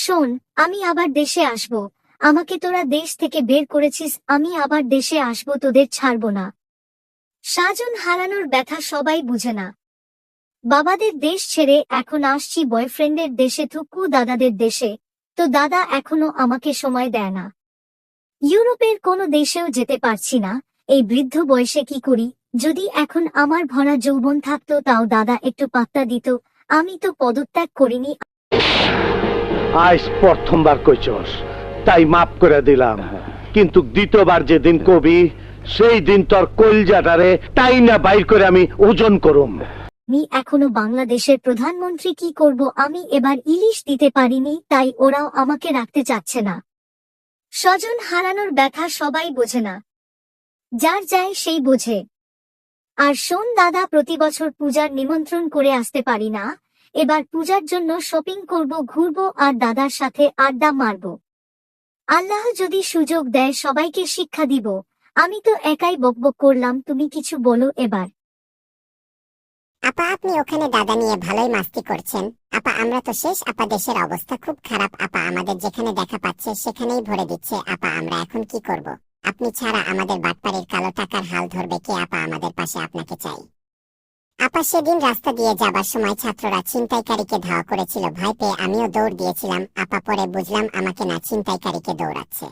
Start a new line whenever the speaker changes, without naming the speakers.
শোন, আমি আবার দেশে আসব। আমাকে তোরা দেশ থেকে বের করেছিস, আমি আবার দেশে আসব, তোদের ছাড়ব না। স্বজন হারানোর ব্যথা সবাই বুঝে না। বাবাদের দেশ ছেড়ে এখন আসছি বয়ফ্রেন্ডের দেশে, থুকু দাদাদের দেশে। তো দাদা এখনো আমাকে সময় দেয় না। ইউরোপের কোনো দেশেও যেতে পারছি না। এই বৃদ্ধ বয়সে কি করি? যদি এখন আমার ভরা যৌবন থাকতো তাও দাদা একটু পাত্তা দিত। আমি তো পদত্যাগ করিনি।
আজ প্রথমবার কইছস, তাই মাফ করে দিলাম। কিন্তু দ্বিতীয়বার যেদিন কবি, সেই দিন তোর কলজাটারে তাই না বাইর করে আমি ওজন করুম।
আমি এখনো বাংলাদেশের প্রধানমন্ত্রী, কি করব আমি? এবার ইলিশ দিতে পারিনি, তাই ওরাও আমাকে রাখতে চাচ্ছে না। স্বজন হারানোর ব্যথা সবাই বোঝে না, যার যায় সেই বোঝে। আর শোন দাদা, প্রতি বছর পূজার নিমন্ত্রণ করে আসতে পারি না। এবার পূজার জন্য শপিং করব, ঘুরবো আর দাদার সাথে আড্ডা মারব। আল্লাহ যদি সুযোগ দেয় সবাইকে শিক্ষা দিব। আমি তো একাই বকবক করলাম, তুমি কিছু বলো এবার।
আপা, আপনি ওখানে দাদা নিয়ে ভালোই মাস্তি করছেন। আপা, আমরা তো শেষ। আপা, দেশের অবস্থা খুব খারাপ। আপা, আমাদের যেখানে দেখা পাচ্ছে সেখানেই ভরে দিচ্ছে। আপা, আমরা এখন কি করব? আপনি ছাড়া আমাদের বাটপাড়ির কালো টাকার হাল ধরবে কে? আপা, আমাদের পাশে আপনাকে চাই। আপা, সেদিন রাস্তা দিয়ে যাবার সময় ছাত্ররা ছিনতাইকারীকে ধাওয়া করেছিল, ভয় পেয়ে আমিও দৌড় দিয়েছিলাম। আপা, পরে বুঝলাম আমাকে না, ছিনতাইকারীকে দৌড়াচ্ছে।